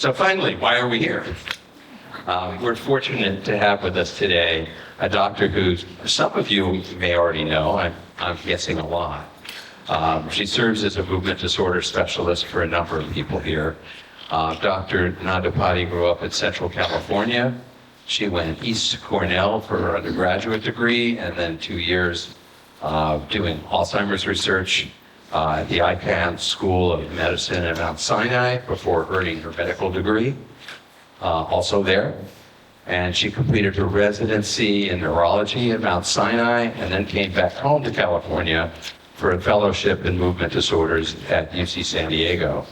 So finally, why are we here? We're fortunate to have with us today a doctor who some of you may already know, I'm guessing a lot. She serves as a movement disorder specialist for a number of people here. Dr. Nandipati grew up in Central California. She went east to Cornell for her undergraduate degree, and then 2 years doing Alzheimer's research at the Icahn School of Medicine at Mount Sinai before earning her medical degree, also there. And she completed her residency in neurology at Mount Sinai, and then came back home to California for a fellowship in movement disorders at UC San Diego.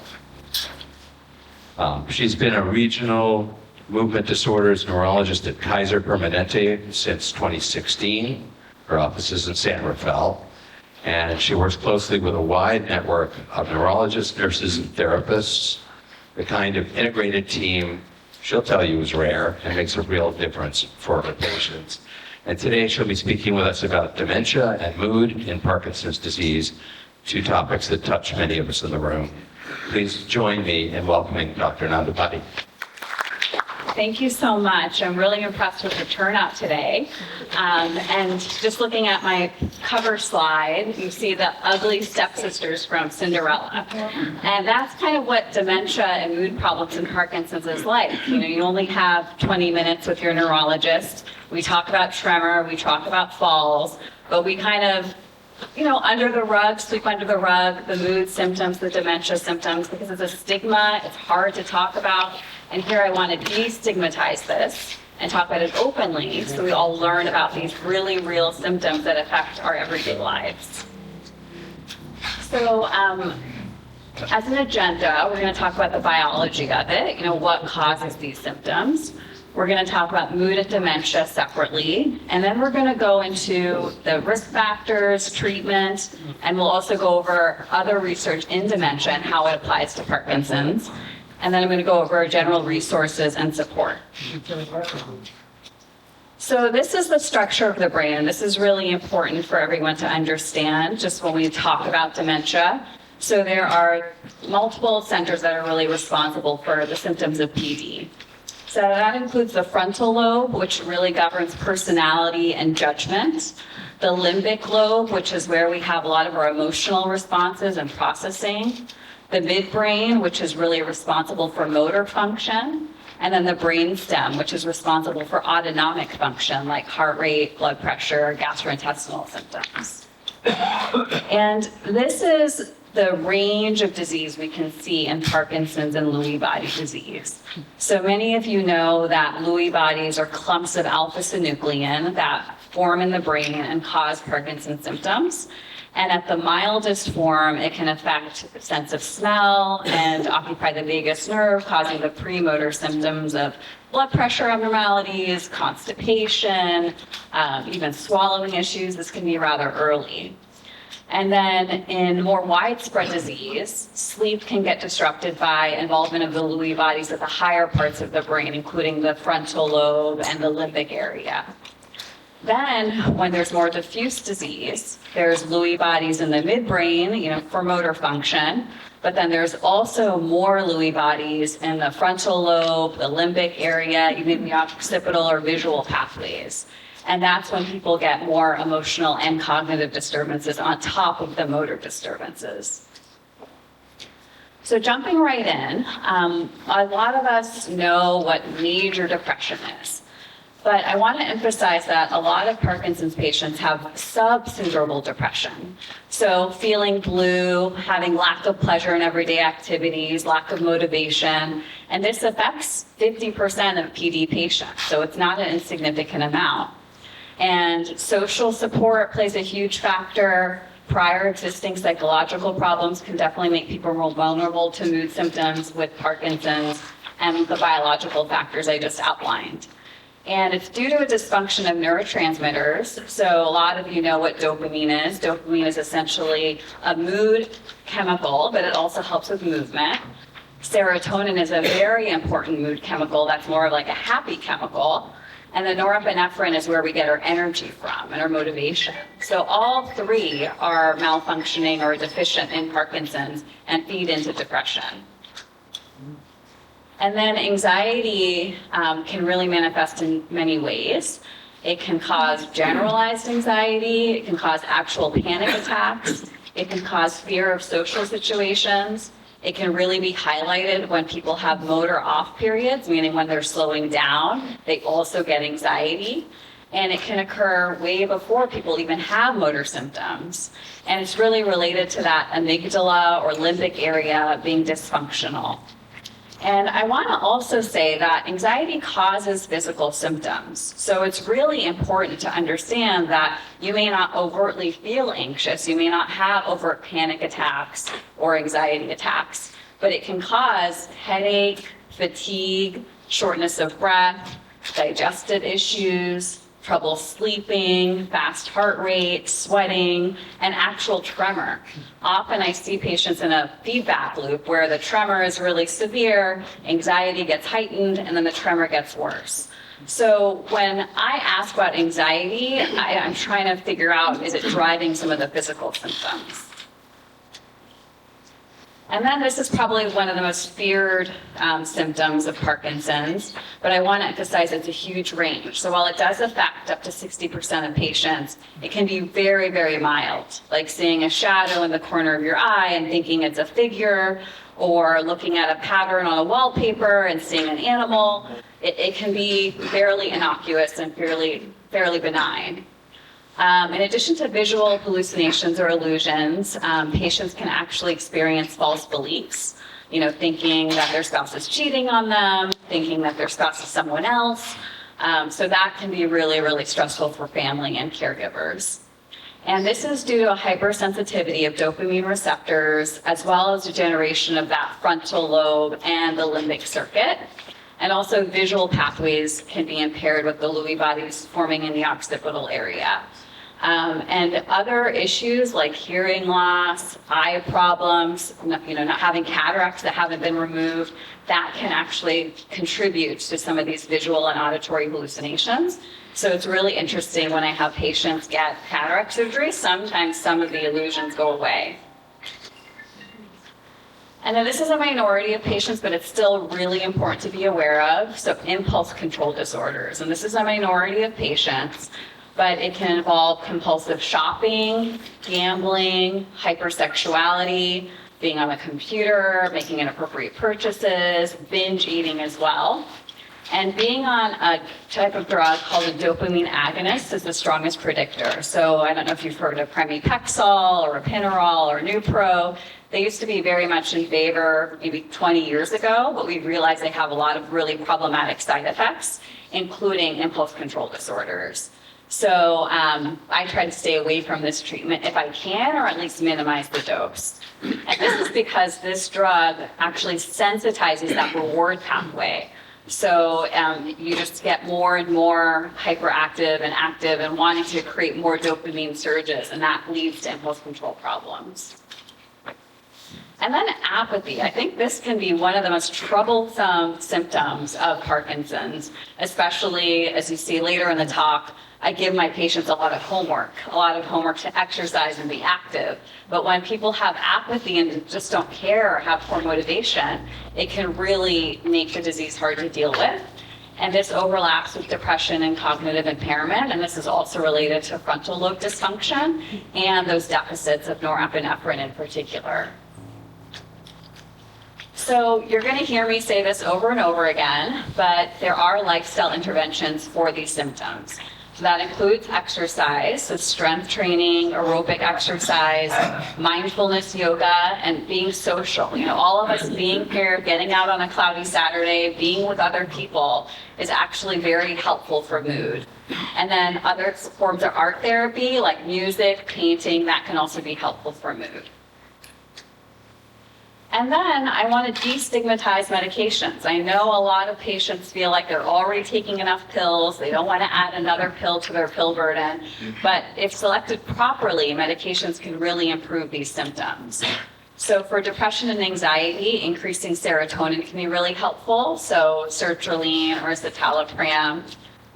She's been a regional movement disorders neurologist at Kaiser Permanente since 2016. Her office is in San Rafael. And she works closely with a wide network of neurologists, nurses, and therapists. The kind of integrated team she'll tell you is rare and makes a real difference for her patients. And today she'll be speaking with us about dementia and mood in Parkinson's disease, two topics that touch many of us in the room. Please join me in welcoming Dr. Nandipati. Thank you so much. I'm really impressed with the turnout today. And just looking at my cover slide, you see the ugly stepsisters from Cinderella. And that's kind of what dementia and mood problems in Parkinson's is like. You only have 20 minutes with your neurologist. We talk about tremor, we talk about falls, but we kind of under the rug, sweep under the rug, the mood symptoms, the dementia symptoms, because it's a stigma, it's hard to talk about. And here I want to destigmatize this and talk about it openly so we all learn about these really real symptoms that affect our everyday lives. So as an agenda, we're going to talk about the biology of it, what causes these symptoms. We're going to talk about mood and dementia separately, and then we're going to go into the risk factors, treatment, and we'll also go over other research in dementia and how it applies to Parkinson's. And then I'm going to go over general resources and support. So this is the structure of the brain. This is really important for everyone to understand just when we talk about dementia. So there are multiple centers that are really responsible for the symptoms of PD. So that includes the frontal lobe, which really governs personality and judgment. The limbic lobe, which is where we have a lot of our emotional responses and processing. The midbrain, which is really responsible for motor function. And then the brainstem, which is responsible for autonomic function, like heart rate, blood pressure, gastrointestinal symptoms. And this is the range of disease we can see in Parkinson's and Lewy body disease. So many of you know that Lewy bodies are clumps of alpha-synuclein that form in the brain and cause Parkinson's symptoms. And at the mildest form, it can affect the sense of smell and occupy the vagus nerve, causing the premotor symptoms of blood pressure abnormalities, constipation, even swallowing issues. This can be rather early. And then in more widespread disease, sleep can get disrupted by involvement of the Lewy bodies at the higher parts of the brain, including the frontal lobe and the limbic area. Then, when there's more diffuse disease, there's Lewy bodies in the midbrain, for motor function, but then there's also more Lewy bodies in the frontal lobe, the limbic area, even the occipital or visual pathways. And that's when people get more emotional and cognitive disturbances on top of the motor disturbances. So jumping right in, a lot of us know what major depression is. But I want to emphasize that a lot of Parkinson's patients have subsyndromal depression. So feeling blue, having lack of pleasure in everyday activities, lack of motivation, and this affects 50% of PD patients, so it's not an insignificant amount. And social support plays a huge factor. Prior existing psychological problems can definitely make people more vulnerable to mood symptoms with Parkinson's and the biological factors I just outlined. And it's due to a dysfunction of neurotransmitters. So a lot of you know what dopamine is. Dopamine is essentially a mood chemical, but it also helps with movement. Serotonin is a very important mood chemical that's more like a happy chemical. And the norepinephrine is where we get our energy from and our motivation. So all three are malfunctioning or deficient in Parkinson's and feed into depression. And then anxiety can really manifest in many ways. It can cause generalized anxiety, it can cause actual panic attacks, it can cause fear of social situations. It can really be highlighted when people have motor off periods, meaning when they're slowing down, they also get anxiety. And it can occur way before people even have motor symptoms. And it's really related to that amygdala or limbic area being dysfunctional. And I want to also say that anxiety causes physical symptoms. So it's really important to understand that you may not overtly feel anxious, you may not have overt panic attacks or anxiety attacks, but it can cause headache, fatigue, shortness of breath, digestive issues, trouble sleeping, fast heart rate, sweating, and actual tremor. Often I see patients in a feedback loop where the tremor is really severe, anxiety gets heightened, and then the tremor gets worse. So when I ask about anxiety, I'm trying to figure out, is it driving some of the physical symptoms? And then this is probably one of the most feared symptoms of Parkinson's, but I want to emphasize it's a huge range. So while it does affect up to 60% of patients, it can be very, very mild, like seeing a shadow in the corner of your eye and thinking it's a figure, or looking at a pattern on a wallpaper and seeing an animal. It can be fairly innocuous and fairly benign. In addition to visual hallucinations or illusions, patients can actually experience false beliefs, thinking that their spouse is cheating on them, thinking that their spouse is someone else. So that can be really, really stressful for family and caregivers. And this is due to a hypersensitivity of dopamine receptors, as well as degeneration of that frontal lobe and the limbic circuit. And also visual pathways can be impaired with the Lewy bodies forming in the occipital area. And other issues like hearing loss, eye problems, not having cataracts that haven't been removed, that can actually contribute to some of these visual and auditory hallucinations. So it's really interesting when I have patients get cataract surgery, sometimes some of the illusions go away. And then this is a minority of patients, but it's still really important to be aware of. So impulse control disorders, and this is a minority of patients, but it can involve compulsive shopping, gambling, hypersexuality, being on a computer, making inappropriate purchases, binge eating as well. And being on a type of drug called a dopamine agonist is the strongest predictor. So I don't know if you've heard of pramipexole or Apinarol or Nupro. They used to be very much in favor maybe 20 years ago, but we realized they have a lot of really problematic side effects, including impulse control disorders. So I try to stay away from this treatment if I can, or at least minimize the dose. And this is because this drug actually sensitizes that reward pathway. So you just get more and more hyperactive and active and wanting to create more dopamine surges, and that leads to impulse control problems. And then apathy. I think this can be one of the most troublesome symptoms of Parkinson's, especially as you see later in the talk. I give my patients a lot of homework to exercise and be active. But when people have apathy and just don't care or have poor motivation, it can really make the disease hard to deal with. And this overlaps with depression and cognitive impairment, and this is also related to frontal lobe dysfunction and those deficits of norepinephrine in particular. So you're going to hear me say this over and over again, but there are lifestyle interventions for these symptoms. So that includes exercise, so strength training, aerobic exercise, mindfulness yoga, and being social. All of us being here, getting out on a cloudy Saturday, being with other people is actually very helpful for mood. And then other forms of art therapy like music, painting, that can also be helpful for mood. And then I want to destigmatize medications. I know a lot of patients feel like they're already taking enough pills. They don't want to add another pill to their pill burden. But if selected properly, medications can really improve these symptoms. So for depression and anxiety, increasing serotonin can be really helpful. So sertraline or citalopram,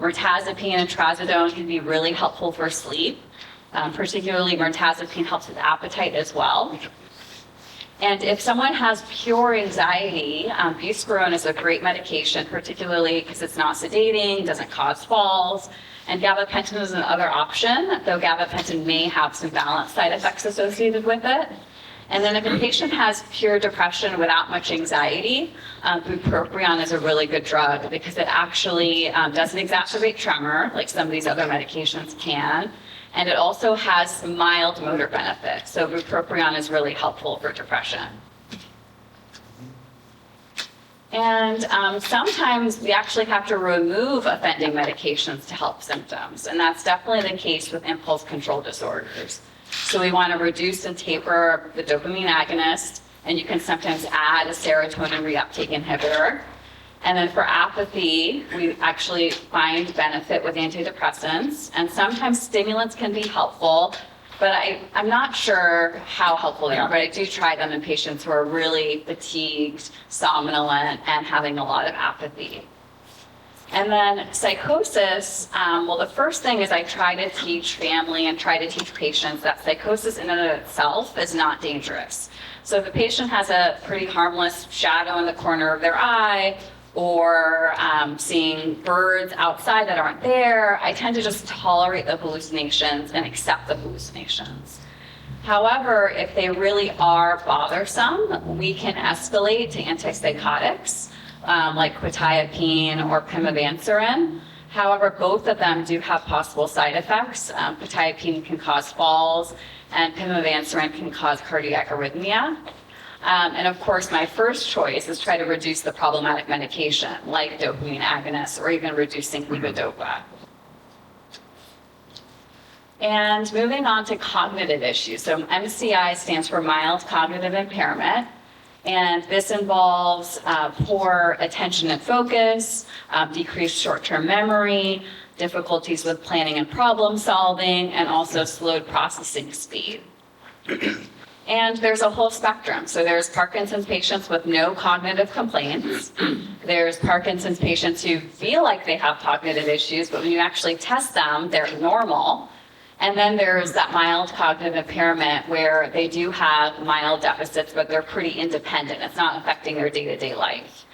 mirtazapine and trazodone can be really helpful for sleep. Particularly mirtazapine helps with appetite as well. And if someone has pure anxiety, buspirone is a great medication, particularly because it's not sedating, doesn't cause falls. And gabapentin is another option, though gabapentin may have some balance side effects associated with it. And then if a patient has pure depression without much anxiety, bupropion is a really good drug because it actually doesn't exacerbate tremor like some of these other medications can. And it also has some mild motor benefits. So bupropion is really helpful for depression. And sometimes we actually have to remove offending medications to help symptoms. And that's definitely the case with impulse control disorders. So we want to reduce and taper the dopamine agonist, and you can sometimes add a serotonin reuptake inhibitor. And then for apathy, we actually find benefit with antidepressants, and sometimes stimulants can be helpful, but I'm not sure how helpful they are, but I do try them in patients who are really fatigued, somnolent, and having a lot of apathy. And then psychosis, well, the first thing is I try to teach family and try to teach patients that psychosis in and of itself is not dangerous. So if the patient has a pretty harmless shadow in the corner of their eye, or seeing birds outside that aren't there, I tend to just tolerate the hallucinations and accept the hallucinations. However, if they really are bothersome, we can escalate to antipsychotics, like quetiapine or pimavanserin. However, both of them do have possible side effects. Quetiapine can cause falls, and pimavanserin can cause cardiac arrhythmia. And of course, my first choice is try to reduce the problematic medication, like dopamine agonists, or even reducing levodopa. And moving on to cognitive issues. So MCI stands for mild cognitive impairment. And this involves poor attention and focus, decreased short-term memory, difficulties with planning and problem solving, and also slowed processing speed. And there's a whole spectrum. So there's Parkinson's patients with no cognitive complaints. There's Parkinson's patients who feel like they have cognitive issues, but when you actually test them, they're normal. And then there's that mild cognitive impairment where they do have mild deficits, but they're pretty independent. It's not affecting their day-to-day life.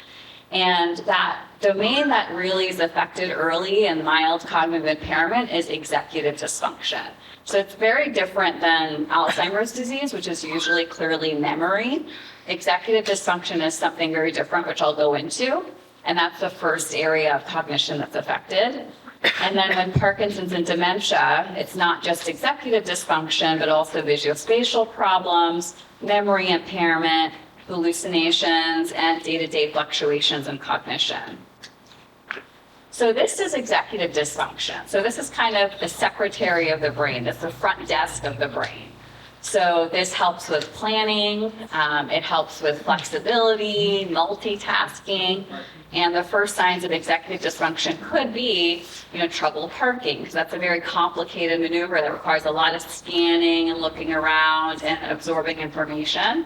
And that domain that really is affected early in mild cognitive impairment is executive dysfunction. So it's very different than Alzheimer's disease, which is usually clearly memory. Executive dysfunction is something very different, which I'll go into. And that's the first area of cognition that's affected. And then when Parkinson's and dementia, it's not just executive dysfunction, but also visuospatial problems, memory impairment, hallucinations, and day-to-day fluctuations in cognition. So this is executive dysfunction. So this is kind of the secretary of the brain. It's the front desk of the brain. So this helps with planning, it helps with flexibility, multitasking, and the first signs of executive dysfunction could be, trouble parking, because that's a very complicated maneuver that requires a lot of scanning and looking around and absorbing information.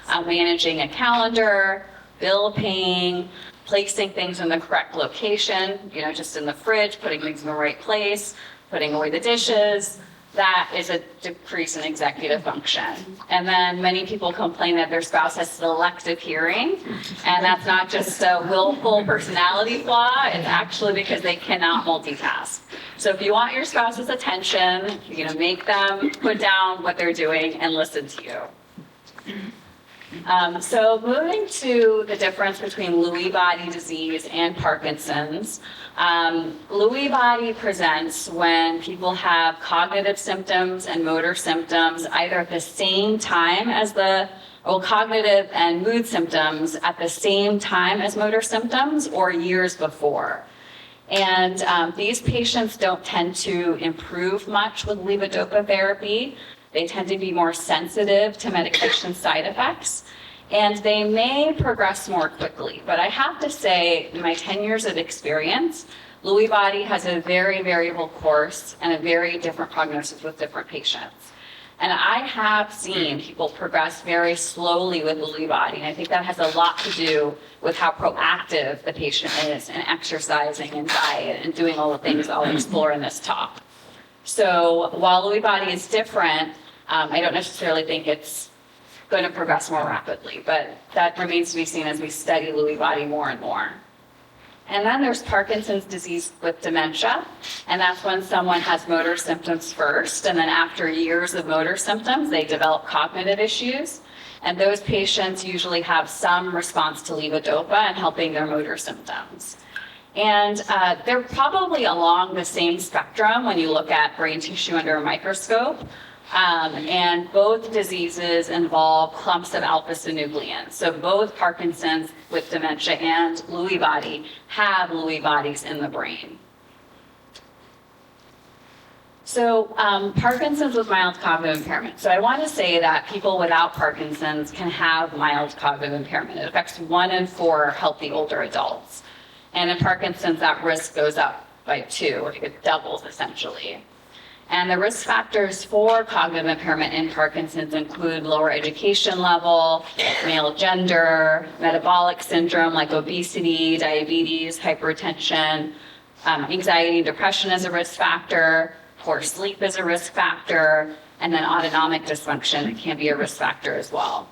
Managing a calendar, bill paying, placing things in the correct location, just in the fridge, putting things in the right place, putting away the dishes. That is a decrease in executive function. And then many people complain that their spouse has selective hearing, and that's not just a willful personality flaw, it's actually because they cannot multitask. So if you want your spouse's attention, make them put down what they're doing and listen to you. So moving to the difference between Lewy body disease and Parkinson's. Lewy body presents when people have cognitive symptoms and motor symptoms either at the same time as cognitive and mood symptoms at the same time as motor symptoms or years before. And these patients don't tend to improve much with levodopa therapy. They tend to be more sensitive to medication side effects, and they may progress more quickly. But I have to say, in my 10 years of experience, Lewy body has a very variable course and a very different prognosis with different patients. And I have seen people progress very slowly with Lewy body, and I think that has a lot to do with how proactive the patient is in exercising and diet and doing all the things I'll explore in this talk. So while Lewy body is different, I don't necessarily think it's going to progress more rapidly. But that remains to be seen as we study Lewy body more and more. And then there's Parkinson's disease with dementia, and that's when someone has motor symptoms first, and then after years of motor symptoms, they develop cognitive issues. And those patients usually have some response to levodopa and helping their motor symptoms. And they're probably along the same spectrum when you look at brain tissue under a microscope. And both diseases involve clumps of alpha-synuclein. So both Parkinson's with dementia and Lewy body have Lewy bodies in the brain. So Parkinson's with mild cognitive impairment. So I want to say that people without Parkinson's can have mild cognitive impairment. It affects 1 in 4 healthy older adults. And in Parkinson's, that risk goes up by 2, it doubles essentially. And the risk factors for cognitive impairment in Parkinson's include lower education level, male gender, metabolic syndrome like obesity, diabetes, hypertension, anxiety and depression is a risk factor, poor sleep is a risk factor, and then autonomic dysfunction can be a risk factor as well.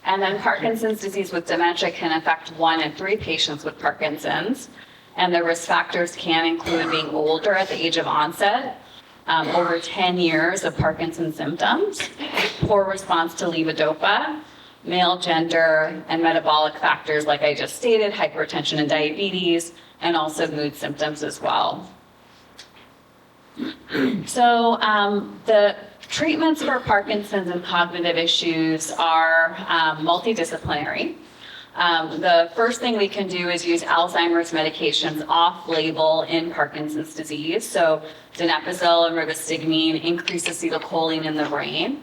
And then Parkinson's disease with dementia can affect 1 in 3 patients with Parkinson's. And the risk factors can include being older at the age of onset, over 10 years of Parkinson's symptoms, poor response to levodopa, male gender, and metabolic factors like I just stated, hypertension and diabetes, and also mood symptoms as well. So the treatments for Parkinson's and cognitive issues are multidisciplinary. The first thing we can do is use Alzheimer's medications off-label in Parkinson's disease. So donepezil and rivastigmine increase acetylcholine in the brain.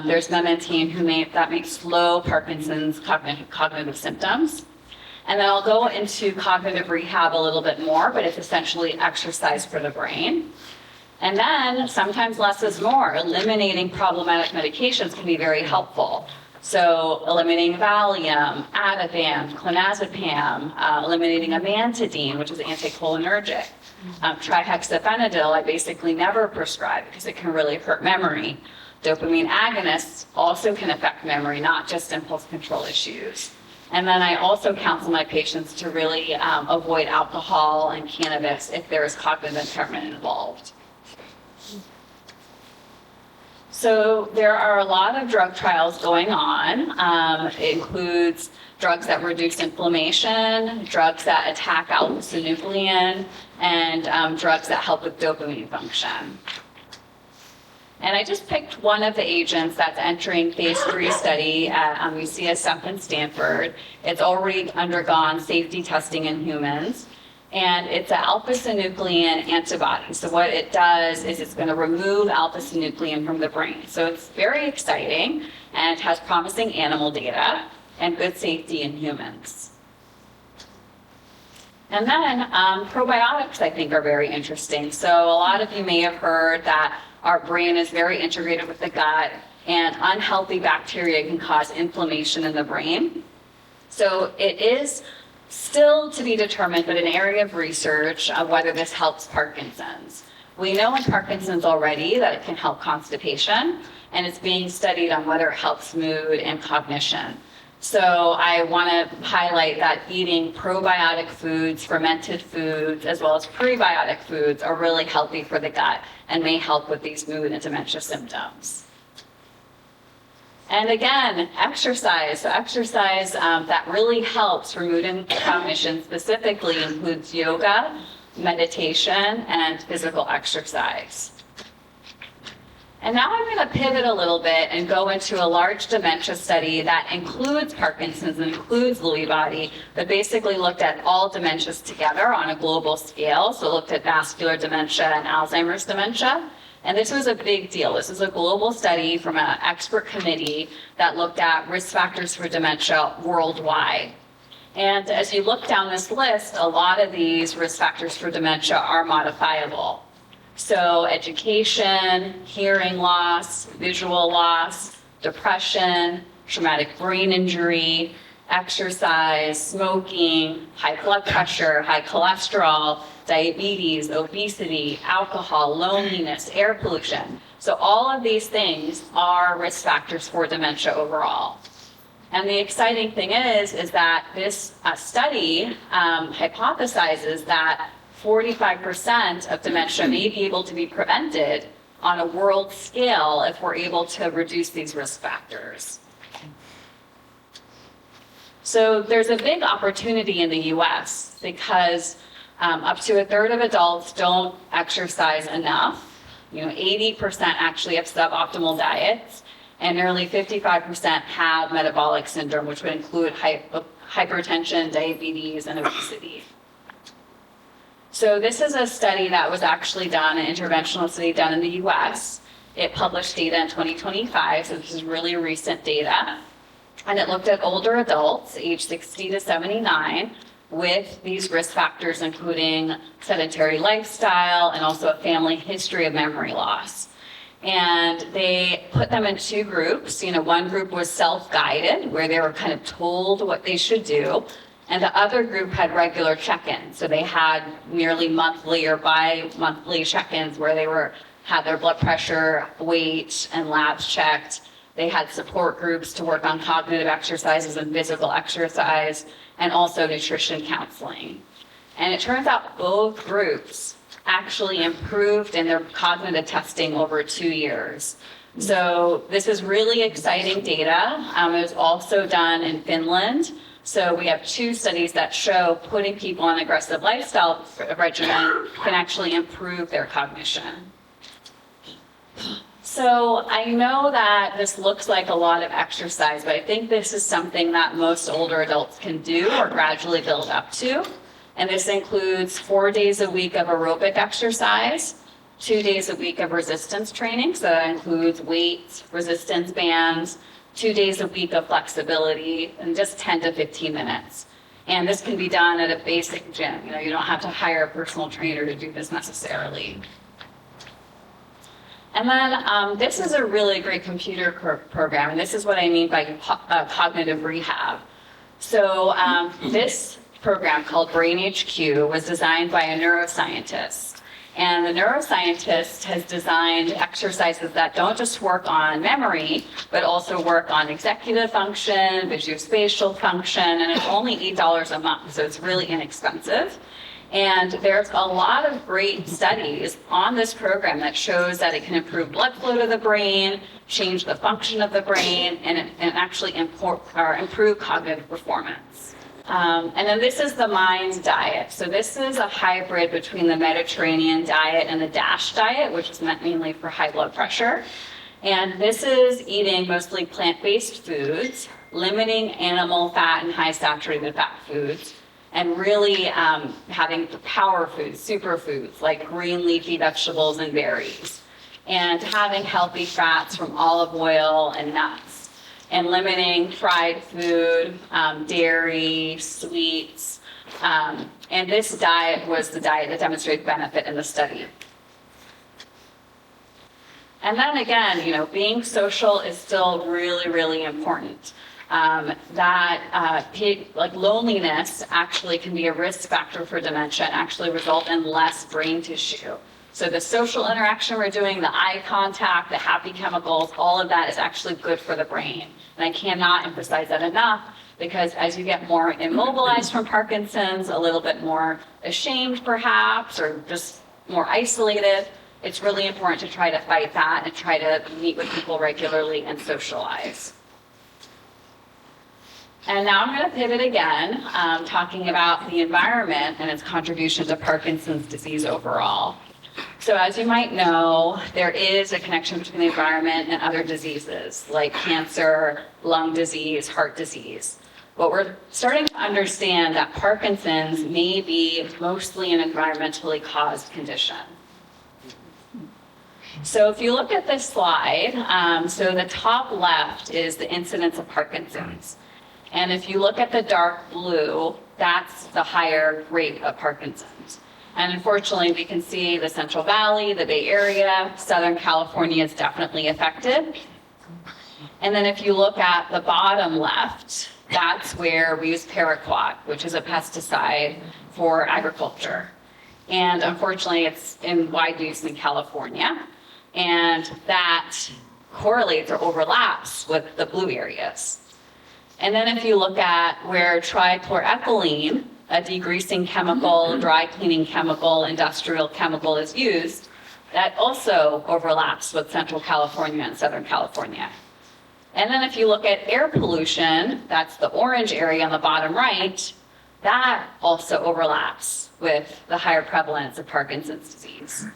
There's memantine that may slow Parkinson's cognitive symptoms. And then I'll go into cognitive rehab a little bit more, but it's essentially exercise for the brain. And then sometimes less is more. Eliminating problematic medications can be very helpful. So eliminating Valium, Ativan, clonazepam, eliminating amantadine, which is anticholinergic. Trihexyphenidyl, I basically never prescribe because it can really hurt memory. Dopamine agonists also can affect memory, not just impulse control issues. And then I also counsel my patients to really avoid alcohol and cannabis if there is cognitive impairment involved. So there are a lot of drug trials going on. It includes drugs that reduce inflammation, drugs that attack alpha-synuclein, and drugs that help with dopamine function. And I just picked one of the agents that's entering phase 3 study at UCSF in Stanford. It's already undergone safety testing in humans. And it's an alpha-synuclein antibody. So what it does is it's going to remove alpha-synuclein from the brain. So it's very exciting, and it has promising animal data and good safety in humans. And then probiotics, I think, are very interesting. So a lot of you may have heard that our brain is very integrated with the gut, and unhealthy bacteria can cause inflammation in the brain. So it is still to be determined, but an area of research of whether this helps Parkinson's. We know in Parkinson's already that it can help constipation, and it's being studied on whether it helps mood and cognition. So I want to highlight that eating probiotic foods, fermented foods, as well as prebiotic foods are really healthy for the gut and may help with these mood and dementia symptoms. And again, exercise. So exercise that really helps for mood and cognition specifically includes yoga, meditation, and physical exercise. And now I'm going to pivot a little bit and go into a large dementia study that includes Parkinson's and includes Lewy body, but basically looked at all dementias together on a global scale. So looked at vascular dementia and Alzheimer's dementia. And this was a big deal. This is a global study from an expert committee that looked at risk factors for dementia worldwide. And as you look down this list, a lot of these risk factors for dementia are modifiable. So education, hearing loss, visual loss, depression, traumatic brain injury, exercise, smoking, high blood pressure, high cholesterol, diabetes, obesity, alcohol, loneliness, air pollution. So all of these things are risk factors for dementia overall. And the exciting thing is that this study hypothesizes that 45% of dementia may be able to be prevented on a world scale if we're able to reduce these risk factors. So there's a big opportunity in the US because up to a third of adults don't exercise enough. 80% actually have suboptimal diets, and nearly 55% have metabolic syndrome, which would include hypertension, diabetes, and obesity. So this is a study that was actually done, an interventional study done in the US. It published data in 2025, so this is really recent data. And it looked at older adults, aged 60 to 79, with these risk factors, including sedentary lifestyle and also a family history of memory loss. And they put them in two groups. One group was self-guided, where they were kind of told what they should do. And the other group had regular check-ins. So they had nearly monthly or bi-monthly check-ins where they had their blood pressure, weight, and labs checked. They had support groups to work on cognitive exercises and physical exercise, and also nutrition counseling. And it turns out both groups actually improved in their cognitive testing over 2 years. So this is really exciting data. It was also done in Finland. So we have 2 studies that show putting people on aggressive lifestyle regimen can actually improve their cognition. So I know that this looks like a lot of exercise, but I think this is something that most older adults can do or gradually build up to. And this includes 4 days a week of aerobic exercise, 2 days a week of resistance training. So that includes weights, resistance bands, 2 days a week of flexibility, and just 10 to 15 minutes. And this can be done at a basic gym. You don't have to hire a personal trainer to do this necessarily. And then this is a really great computer program, and this is what I mean by cognitive rehab. So this program called Brain HQ was designed by a neuroscientist. And the neuroscientist has designed exercises that don't just work on memory, but also work on executive function, visuospatial function, and it's only $8 a month, so it's really inexpensive. And there's a lot of great studies on this program that shows that it can improve blood flow to the brain, change the function of the brain, and actually improve cognitive performance. And then this is the MIND diet. So this is a hybrid between the Mediterranean diet and the DASH diet, which is meant mainly for high blood pressure. And this is eating mostly plant-based foods, limiting animal fat and high saturated fat foods, and really having power foods, superfoods, like green leafy vegetables and berries, and having healthy fats from olive oil and nuts, and limiting fried food, dairy, sweets. And this diet was the diet that demonstrated benefit in the study. And then again, being social is still really, really important. Loneliness actually can be a risk factor for dementia and actually result in less brain tissue. So the social interaction we're doing, the eye contact, the happy chemicals, all of that is actually good for the brain. And I cannot emphasize that enough, because as you get more immobilized from Parkinson's, a little bit more ashamed perhaps, or just more isolated, it's really important to try to fight that and try to meet with people regularly and socialize. And now I'm going to pivot again, talking about the environment and its contribution to Parkinson's disease overall. So as you might know, there is a connection between the environment and other diseases like cancer, lung disease, heart disease. But we're starting to understand that Parkinson's may be mostly an environmentally caused condition. So if you look at this slide, so the top left is the incidence of Parkinson's. And if you look at the dark blue, that's the higher rate of Parkinson's. And unfortunately, we can see the Central Valley, the Bay Area, Southern California is definitely affected. And then if you look at the bottom left, that's where we use paraquat, which is a pesticide for agriculture. And unfortunately, it's in wide use in California. And that correlates or overlaps with the blue areas. And then if you look at where trichloroethylene, a degreasing chemical, dry cleaning chemical, industrial chemical is used, that also overlaps with Central California and Southern California. And then if you look at air pollution, that's the orange area on the bottom right, that also overlaps with the higher prevalence of Parkinson's disease.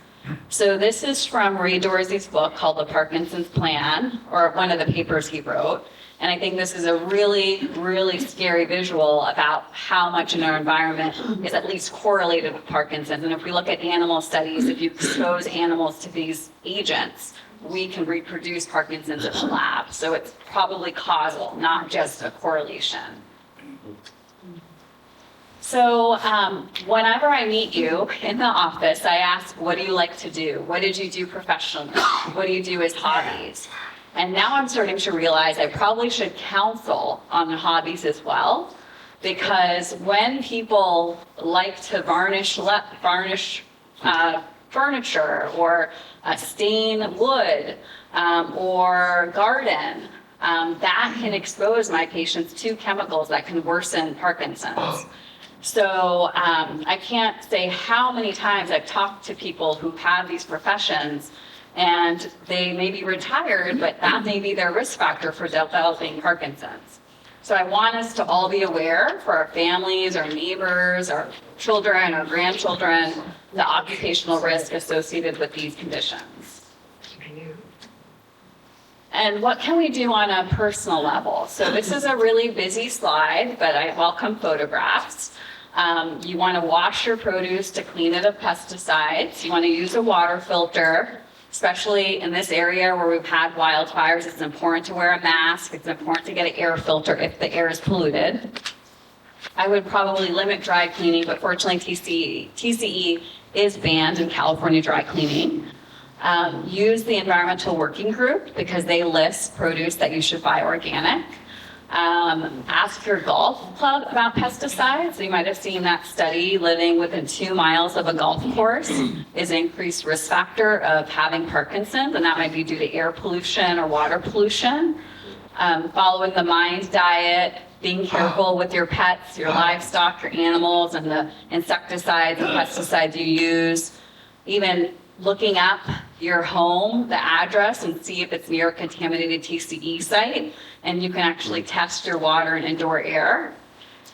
So this is from Ray Dorsey's book called The Parkinson's Plan, or one of the papers he wrote. And I think this is a really, really scary visual about how much in our environment is at least correlated with Parkinson's. And if we look at animal studies, if you expose animals to these agents, we can reproduce Parkinson's in the lab. So it's probably causal, not just a correlation. So whenever I meet you in the office, I ask, what do you like to do? What did you do professionally? What do you do as hobbies? And now I'm starting to realize I probably should counsel on the hobbies as well, because when people like to varnish furniture or stain wood or garden, that can expose my patients to chemicals that can worsen Parkinson's. So I can't say how many times I've talked to people who have these professions and they may be retired, but that may be their risk factor for developing Parkinson's. So I want us to all be aware for our families, our neighbors, our children, our grandchildren, the occupational risk associated with these conditions. And what can we do on a personal level? So this is a really busy slide, but I welcome photographs. You want to wash your produce to clean it of pesticides. You want to use a water filter, especially in this area where we've had wildfires. It's important to wear a mask. It's important to get an air filter if the air is polluted. I would probably limit dry cleaning, but fortunately TCE is banned in California dry cleaning. Use the environmental working group because they list produce that you should buy organic. Ask your golf club about pesticides. You might have seen that study, living within 2 miles of a golf course is an increased risk factor of having Parkinson's, and that might be due to air pollution or water pollution. Following the MIND diet, being careful with your pets, your livestock, your animals, and the insecticides and pesticides you use. Even looking up your home, the address, and see if it's near a contaminated TCE site, and you can actually test your water and indoor air.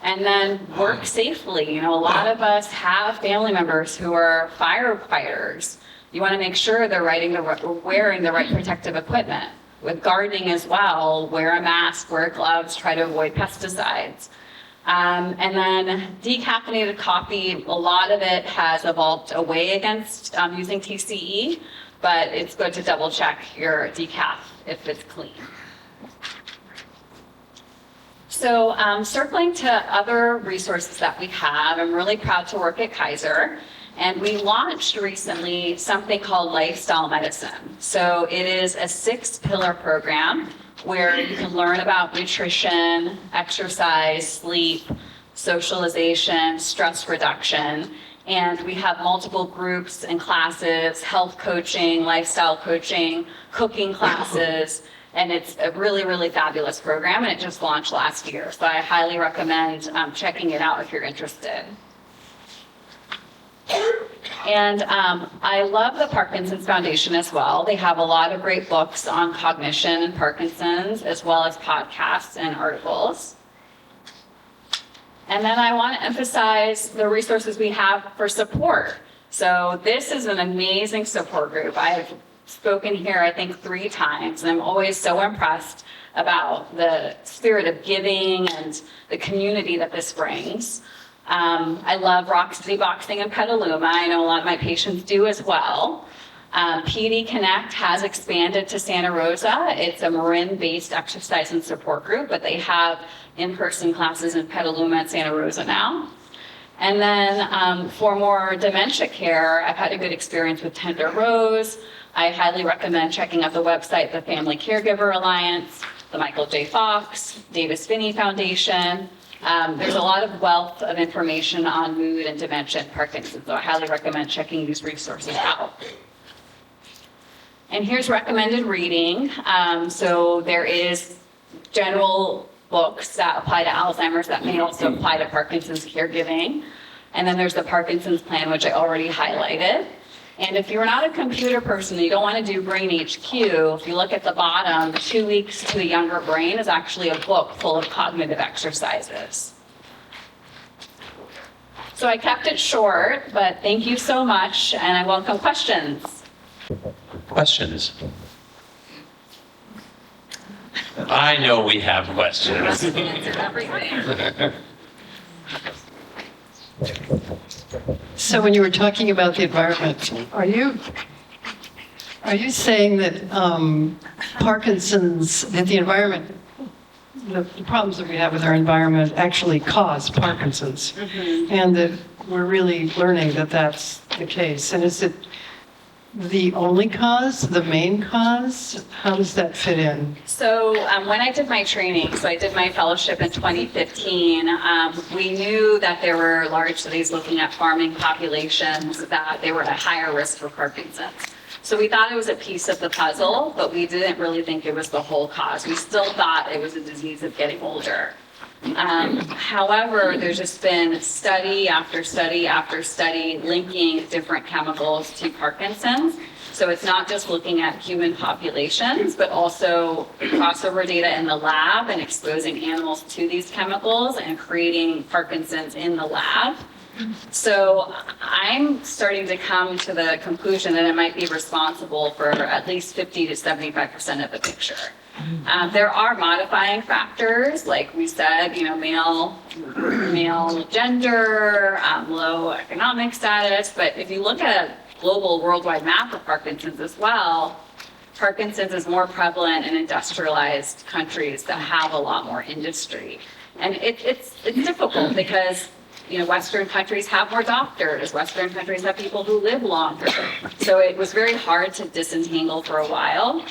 And then work safely. You know, a lot of us have family members who are firefighters. You want to make sure they're wearing the right protective equipment. With gardening as well, wear a mask, wear gloves, try to avoid pesticides. And then decaffeinated coffee, a lot of it has evolved away against using TCE, but it's good to double check your decaf if it's clean. So circling to other resources that we have, I'm really proud to work at Kaiser. And we launched recently something called Lifestyle Medicine. So it is a 6-pillar program where you can learn about nutrition, exercise, sleep, socialization, stress reduction. And we have multiple groups and classes, health coaching, lifestyle coaching, cooking classes. And it's a really, really fabulous program, and it just launched last year. So I highly recommend checking it out if you're interested. And I love the Parkinson's Foundation as well. They have a lot of great books on cognition and Parkinson's, as well as podcasts and articles. And then I want to emphasize the resources we have for support. So this is an amazing support group. I've spoken here, I think, 3 times, and I'm always so impressed about the spirit of giving and the community that this brings. I love Rock City Boxing in Petaluma. I know a lot of my patients do as well. PD Connect has expanded to Santa Rosa. It's a Marin-based exercise and support group, but they have in-person classes in Petaluma and Santa Rosa now. And then for more dementia care, I've had a good experience with Tender Rose. I highly recommend checking out the website, the Family Caregiver Alliance. the Michael J. Fox, Davis Phinney Foundation. There's a lot of wealth of information on mood and dementia and Parkinson's, so I highly recommend checking these resources out. And here's recommended reading. So there is general books that apply to Alzheimer's that may also apply to Parkinson's caregiving. And then there's the Parkinson's plan, which I already highlighted. And if you're not a computer person and you don't want to do Brain HQ, if you look at the bottom, 2 Weeks to a Younger Brain is actually a book full of cognitive exercises. So I kept it short, but thank you so much, and I welcome questions. Questions? I know we have questions. So when you were talking about the environment, are you saying that Parkinson's, that the environment, the problems that we have with our environment actually cause Parkinson's? Mm-hmm. And that we're really learning that that's the case? And is it the only cause, the main cause? How does that fit in? So when I did my training, so I did my fellowship in 2015, we knew that there were large studies looking at farming populations that they were at higher risk for Parkinson's. So we thought it was a piece of the puzzle, but we didn't really think it was the whole cause. We still thought it was a disease of getting older. However, there's just been study after study after study linking different chemicals to Parkinson's. So it's not just looking at human populations, but also crossover data in the lab and exposing animals to these chemicals and creating Parkinson's in the lab. So I'm starting to come to the conclusion that it might be responsible for at least 50 to 75% of the picture. There are modifying factors, like we said, male gender, low economic status. But if you look at a global worldwide map of Parkinson's as well, Parkinson's is more prevalent in industrialized countries that have a lot more industry. And it's difficult because Western countries have more doctors. Western countries have people who live longer. So it was very hard to disentangle for a while.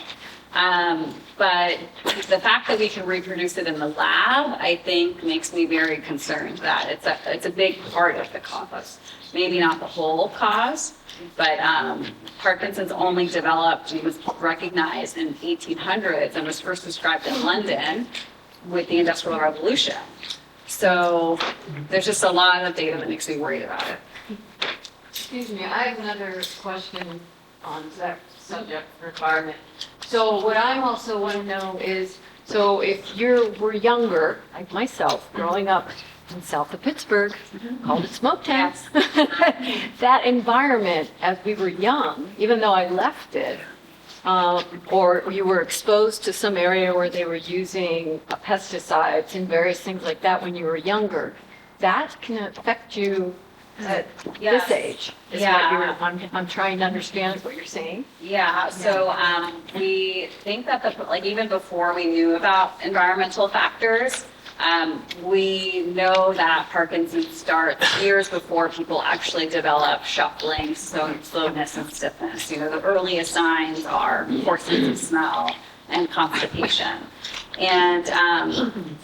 But the fact that we can reproduce it in the lab, I think, makes me very concerned that it's a big part of the cause. Maybe not the whole cause, but Parkinson's only developed and was recognized in 1800s and was first described in London with the Industrial Revolution. So there's just a lot of data that makes me worried about it. Excuse me, I have another question on that subject for environment. So what I also want to know is, so if were younger, like myself, growing up in south of Pittsburgh, called it Smoketown, that environment as we were young, even though I left it, or you were exposed to some area where they were using pesticides and various things like that when you were younger, that can affect you at this age, is what I'm trying to understand what you're saying. Yeah, so we think that even before we knew about environmental factors, we know that Parkinson's starts years before people actually develop shuffling, slowness, and stiffness. The earliest signs are poor sense of smell and constipation. And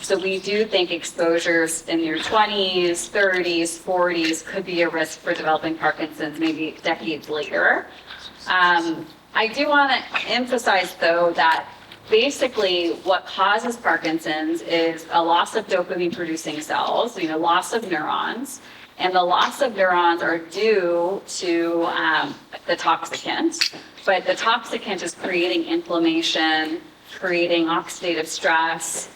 so we do think exposures in your 20s, 30s, 40s could be a risk for developing Parkinson's maybe decades later. I do want to emphasize, though, that basically what causes Parkinson's is a loss of dopamine-producing cells, loss of neurons. And the loss of neurons are due to the toxicant. But the toxicant is creating inflammation, creating oxidative stress,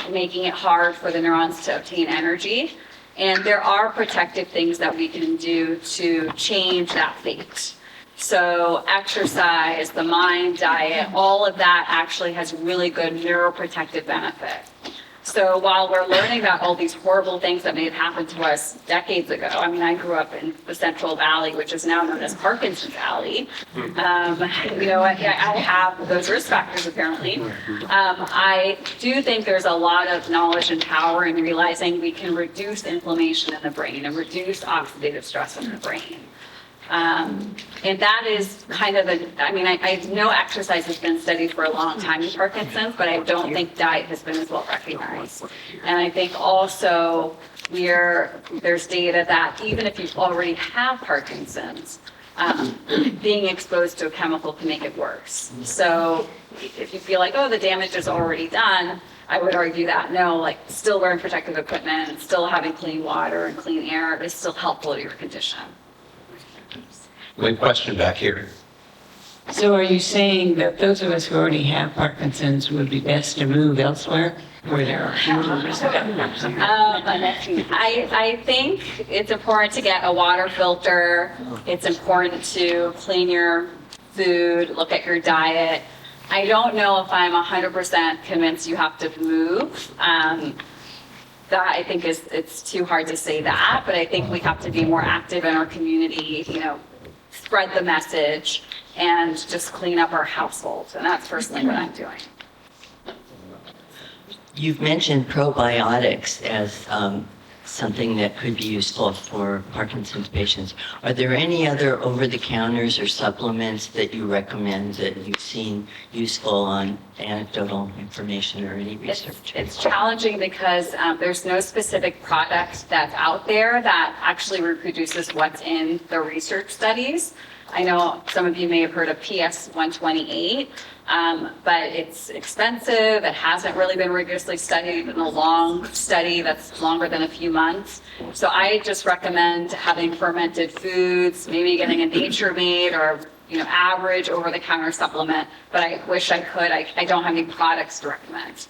making it hard for the neurons to obtain energy. And there are protective things that we can do to change that fate. So exercise, the mind, diet, all of that actually has really good neuroprotective benefit. So while we're learning about all these horrible things that may have happened to us decades ago, I grew up in the Central Valley, which is now known as Parkinson's Valley. I have those risk factors apparently. I do think there's a lot of knowledge and power in realizing we can reduce inflammation in the brain and reduce oxidative stress in the brain. And that is kind of I know exercise has been studied for a long time in Parkinson's, but I don't think diet has been as well recognized. And I think also there's data that even if you already have Parkinson's, being exposed to a chemical can make it worse. So if you feel like, oh, the damage is already done, I would argue that no, like still wearing protective equipment, still having clean water and clean air is still helpful to your condition. Good question back here. So are you saying that those of us who already have Parkinson's would be best to move elsewhere where there are fewer risk factors? I think it's important to get a water filter. It's important to clean your food, look at your diet. I don't know if I'm 100% convinced you have to move. That I think it's too hard to say that, but I think we have to be more active in our community, spread the message and just clean up our household. And that's personally what I'm doing. You've mentioned probiotics as something that could be useful for Parkinson's patients. Are there any other over-the-counters or supplements that you recommend that you've seen useful on anecdotal information or any research? It's challenging because there's no specific product that's out there that actually reproduces what's in the research studies. I know some of you may have heard of PS 128, but it's expensive. It hasn't really been rigorously studied in a long study that's longer than a few months. So I just recommend having fermented foods, maybe getting a Nature Made or average over-the-counter supplement. But I wish I could. I don't have any products to recommend.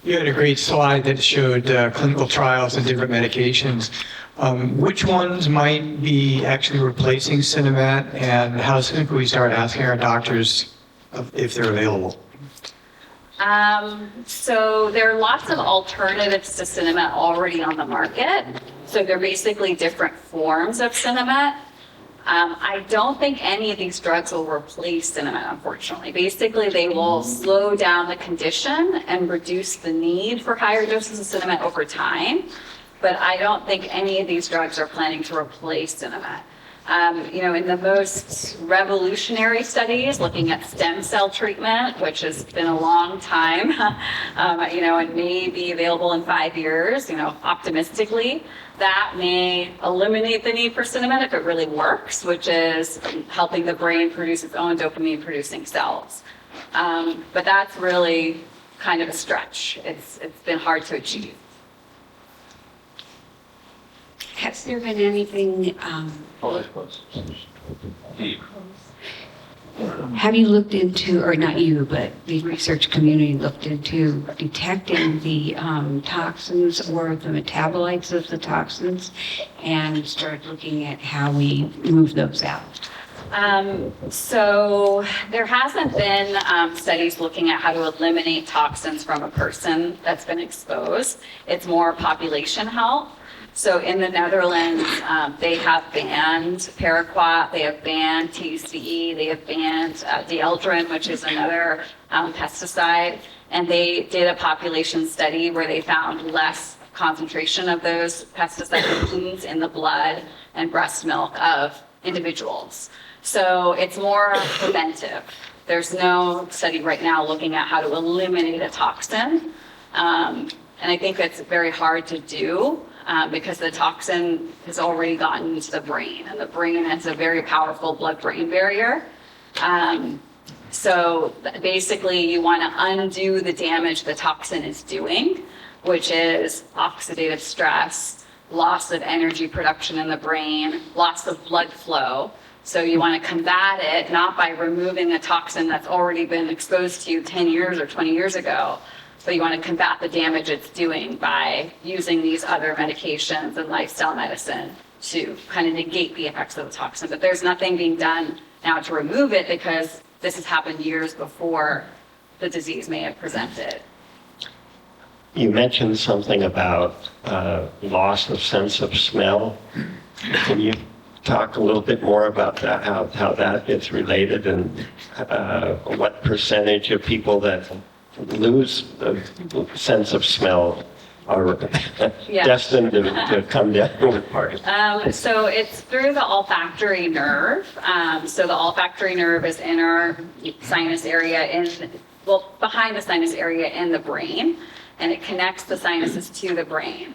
You had a great slide that showed clinical trials and different medications. Which ones might be actually replacing Cinemat, and how soon can we start asking our doctors if they're available? So there are lots of alternatives to Cinemat already on the market. So they're basically different forms of Cinemat. I don't think any of these drugs will replace Cinemat, unfortunately. Basically, they will slow down the condition and reduce the need for higher doses of Cinemat over time. But I don't think any of these drugs are planning to replace Cinemat. In the most revolutionary studies, looking at stem cell treatment, which has been a long time, and may be available in 5 years, optimistically, that may eliminate the need for Cinemat if it really works, which is helping the brain produce its own dopamine-producing cells. But that's really kind of a stretch. It's been hard to achieve. Has there been anything, have you looked into, or not you, but the research community looked into detecting the toxins or the metabolites of the toxins and started looking at how we move those out? So there hasn't been studies looking at how to eliminate toxins from a person that's been exposed. It's more population health. So in the Netherlands, they have banned paraquat, they have banned TCE, they have banned dieldrin, which is another pesticide. And they did a population study where they found less concentration of those pesticide pollutants in the blood and breast milk of individuals. So it's more preventive. There's no study right now looking at how to eliminate a toxin. And I think that's very hard to do. Because the toxin has already gotten into the brain, and the brain has a very powerful blood-brain barrier. So basically, you want to undo the damage the toxin is doing, which is oxidative stress, loss of energy production in the brain, loss of blood flow. So you want to combat it not by removing a toxin that's already been exposed to you 10 years or 20 years ago, but you want to combat the damage it's doing by using these other medications and lifestyle medicine to kind of negate the effects of the toxin. But there's nothing being done now to remove it because this has happened years before the disease may have presented. You mentioned something about loss of sense of smell. Can you talk a little bit more about that, how that is related, and what percentage of people that lose the sense of smell are Yeah. destined to come down with Parkinson's? So it's through the olfactory nerve. So the olfactory nerve is in our sinus area behind the sinus area in the brain, and it connects the sinuses to the brain.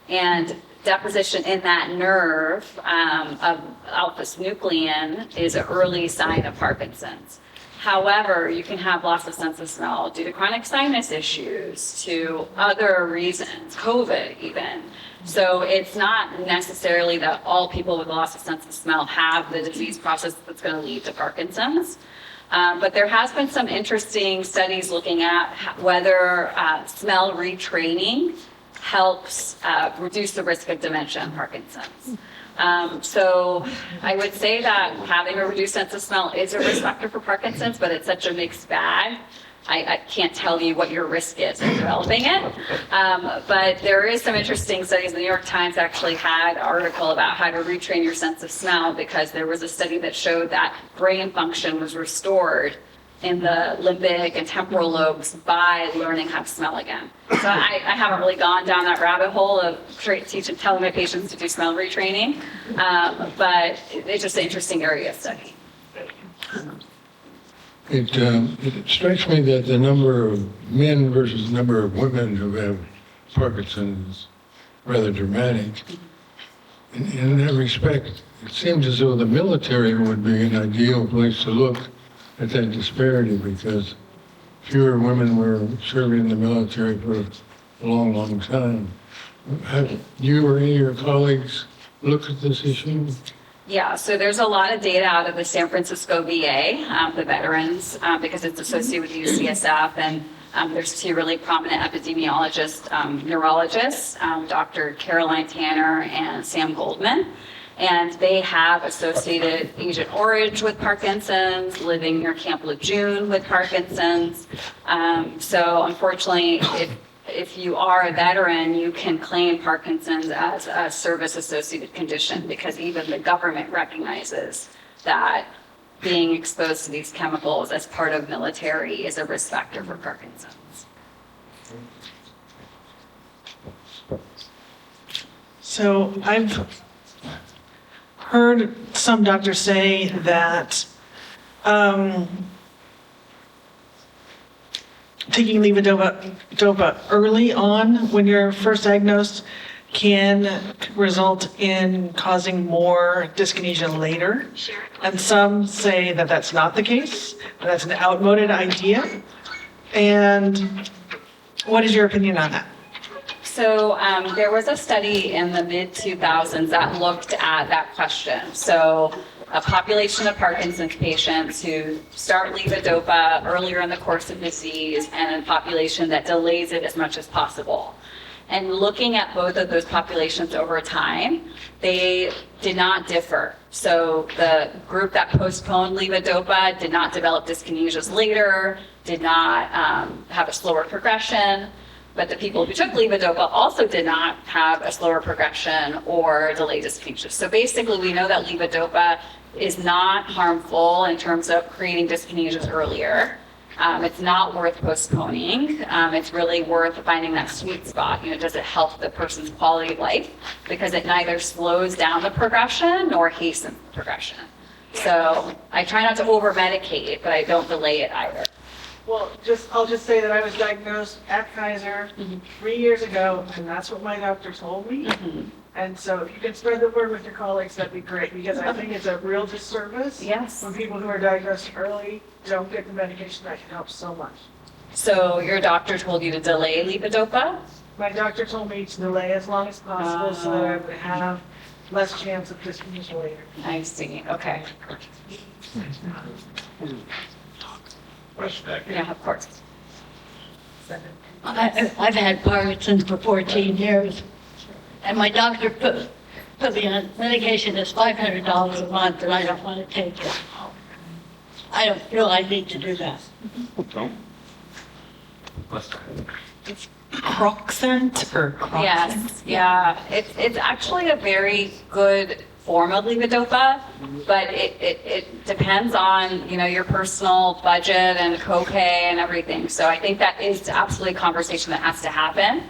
And deposition in that nerve of alpha-synuclein is an early sign of Parkinson's. However, you can have loss of sense of smell due to chronic sinus issues, to other reasons, COVID even. So it's not necessarily that all people with loss of sense of smell have the disease process that's going to lead to Parkinson's. But there has been some interesting studies looking at whether smell retraining helps reduce the risk of dementia and Parkinson's. So I would say that having a reduced sense of smell is a risk factor for Parkinson's, but it's such a mixed bag. I can't tell you what your risk is in developing it. But there is some interesting studies. The New York Times actually had an article about how to retrain your sense of smell, because there was a study that showed that brain function was restored in the limbic and temporal lobes by learning how to smell again. So I haven't really gone down that rabbit hole of telling my patients to do smell retraining, but it's just an interesting area of study. It strikes me that the number of men versus the number of women who have Parkinson's is rather dramatic. In that respect, it seems as though the military would be an ideal place to look at that disparity, because fewer women were serving in the military for a long, long time. Have you or any of your colleagues looked at this issue? Yeah, so there's a lot of data out of the San Francisco VA, the veterans, because it's associated with UCSF, and there's two really prominent epidemiologists, neurologists, Dr. Caroline Tanner and Sam Goldman. And they have associated Agent Orange with Parkinson's, living near Camp Lejeune with Parkinson's. So unfortunately, if you are a veteran, you can claim Parkinson's as a service-associated condition, because even the government recognizes that being exposed to these chemicals as part of military is a risk factor for Parkinson's. So I've heard some doctors say that taking levodopa early on when you're first diagnosed can result in causing more dyskinesia later. And some say that that's not the case, and that's an outmoded idea. And what is your opinion on that? So there was a study in the mid-2000s that looked at that question. So a population of Parkinson's patients who start levodopa earlier in the course of disease, and a population that delays it as much as possible. And looking at both of those populations over time, they did not differ. So the group that postponed levodopa did not develop dyskinesias later, did not have a slower progression. But the people who took levodopa also did not have a slower progression or delayed dyskinesia. So basically, we know that levodopa is not harmful in terms of creating dyskinesias earlier. It's not worth postponing. It's really worth finding that sweet spot. Does it help the person's quality of life? Because it neither slows down the progression nor hastens the progression. So I try not to over-medicate, but I don't delay it either. Well, I'll just say that I was diagnosed at Kaiser 3 years ago, and that's what my doctor told me. And so if you can spread the word with your colleagues, that'd be great, because I think it's a real disservice when people who are diagnosed early don't get the medication that can help so much. So your doctor told you to delay levodopa? My doctor told me to delay as long as possible so that I would have less chance of dyskinesia later. I see, okay. Yeah, of course. I've had Parkinson's for 14 years, and my doctor put me on medication that's $500 a month, and I don't want to take it. I don't feel I need to do that. It's Croxent or Croxent? Yes, yeah. It's actually a very good form of levodopa, but it depends on, your personal budget and copay and everything. So I think that is absolutely a conversation that has to happen.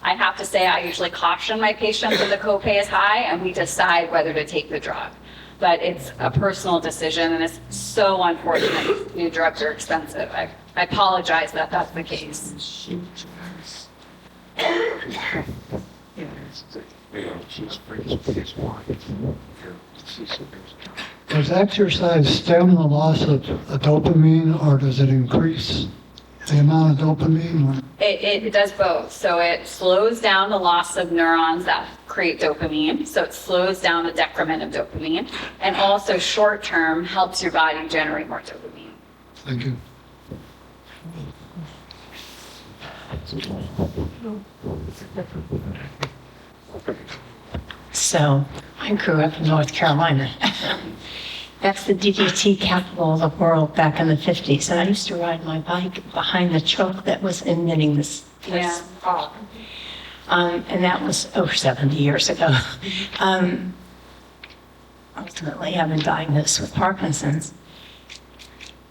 I have to say, I usually caution my patients that the copay is high, and we decide whether to take the drug. But it's a personal decision, and it's so unfortunate. New drugs are expensive. I apologize that that's the case. Does exercise stem the loss of dopamine, or does it increase the amount of dopamine? It does both. So it slows down the loss of neurons that create dopamine. So it slows down the decrement of dopamine, and also short term helps your body generate more dopamine. Thank you. So I grew up in North Carolina. That's the DDT capital of the world back in the 50s. And I used to ride my bike behind the truck that was emitting this fog. And that was over 70 years ago. Ultimately, I've been diagnosed with Parkinson's.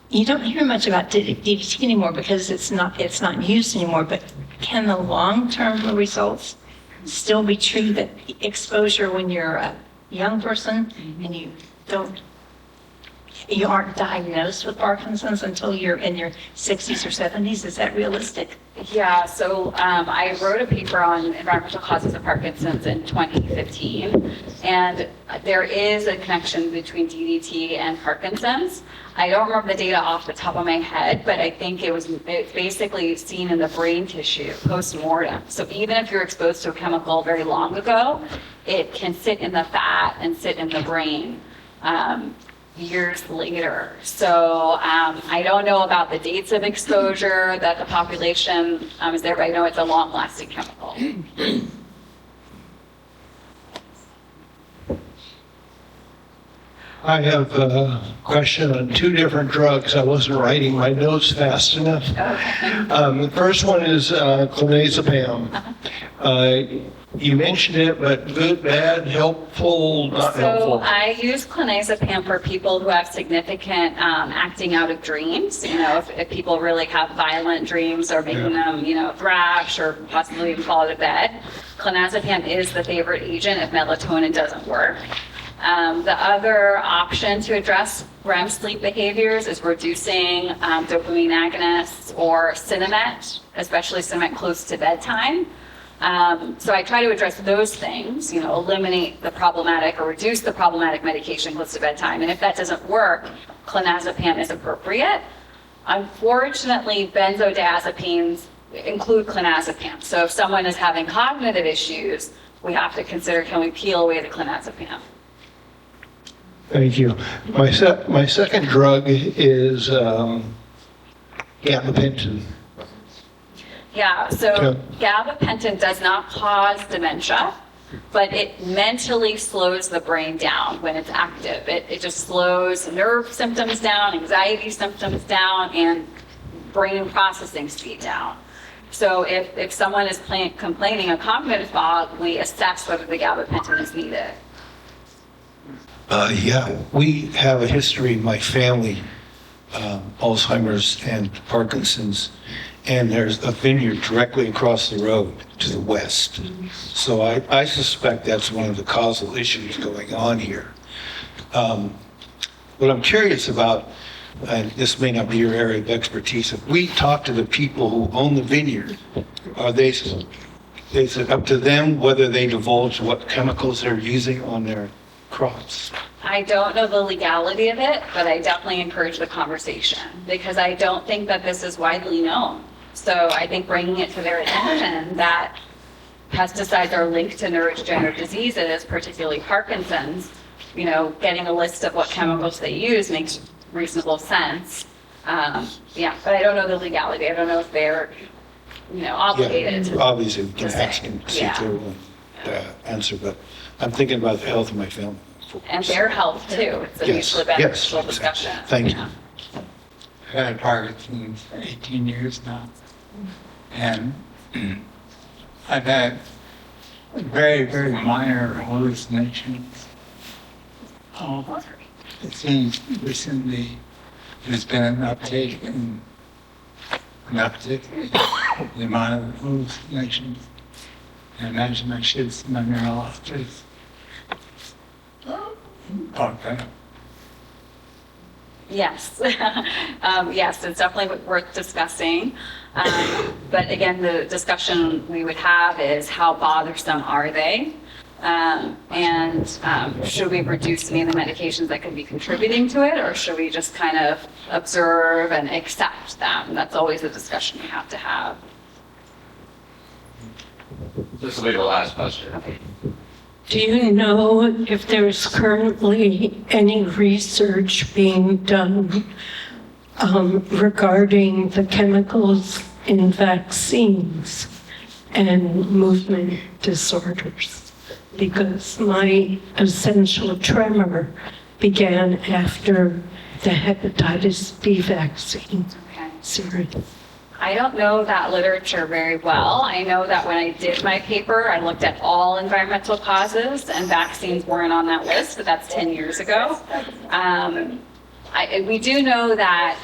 You don't hear much about DDT anymore because it's not used anymore, but can the long-term results still be true that exposure when you're a young person and you aren't diagnosed with Parkinson's until you're in your 60s or 70s? Is that realistic? Yeah, so I wrote a paper on environmental causes of Parkinson's in 2015, and there is a connection between DDT and Parkinson's. I don't remember the data off the top of my head, but I think it's basically seen in the brain tissue post-mortem. So even if you're exposed to a chemical very long ago, it can sit in the fat and sit in the brain years later. So I don't know about the dates of exposure that the population is there, but I know it's a long-lasting chemical. I have a question on two different drugs. I wasn't writing my notes fast enough. The first one is clonazepam. You mentioned it, but good, bad, helpful, not helpful? So I use clonazepam for people who have significant acting out of dreams. You know, if people really have violent dreams or making them, thrash or possibly even fall out of bed. Clonazepam is the favorite agent if melatonin doesn't work. The other option to address REM sleep behaviors is reducing dopamine agonists or Cinemet, especially Cinemet close to bedtime. So I try to address those things, eliminate the problematic or reduce the problematic medication close to bedtime. And if that doesn't work, clonazepam is appropriate. Unfortunately, benzodiazepines include clonazepam. So if someone is having cognitive issues, we have to consider, can we peel away the clonazepam? Thank you. My second drug is gabapentin. Yeah, so gabapentin does not cause dementia, but it mentally slows the brain down when it's active. It just slows nerve symptoms down, anxiety symptoms down, and brain processing speed down. So if someone is complaining of cognitive fog, we assess whether the gabapentin is needed. We have a history in my family, Alzheimer's and Parkinson's, and there's a vineyard directly across the road to the west. So I suspect that's one of the causal issues going on here. What I'm curious about, and this may not be your area of expertise, if we talk to the people who own the vineyard, is it up to them whether they divulge what chemicals they're using on their crops? I don't know the legality of it, but I definitely encourage the conversation because I don't think that this is widely known. So I think bringing it to their attention that pesticides are linked to neurodegenerative diseases, particularly Parkinson's, getting a list of what chemicals they use makes reasonable sense. But I don't know the legality. I don't know if they're, obligated to. Obviously, we can ask them to see if they're willing to answer, but I'm thinking about the health of my family. And their health too. It's a mutually beneficial discussion. Thank you. I've had Parkinson's for 18 years now. And I've had very, very minor hallucinations. It seems recently there's been an uptick in the amount of hallucinations. And imagine my kids, my neurologist. Talk that. Yes. Yes, it's definitely worth discussing. But again, the discussion we would have is how bothersome are they? And should we reduce any of the medications that could be contributing to it, or should we just kind of observe and accept them? That's always a discussion we have to have. This will be the last question. Do you know if there's currently any research being done regarding the chemicals in vaccines and movement disorders? Because my essential tremor began after the hepatitis B vaccine. Okay. I don't know that literature very well. I know that when I did my paper, I looked at all environmental causes, and vaccines weren't on that list, but that's 10 years ago. We do know that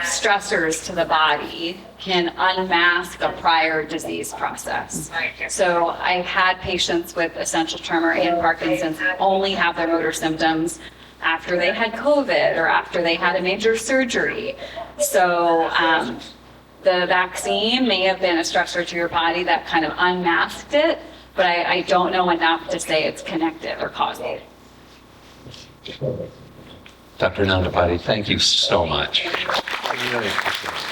stressors to the body can unmask a prior disease process. So I've had patients with essential tremor and Parkinson's only have their motor symptoms after they had COVID or after they had a major surgery. So the vaccine may have been a stressor to your body that kind of unmasked it, but I don't know enough to say it's connected or causal. Dr. Nandipati, thank you so much. I really appreciate it.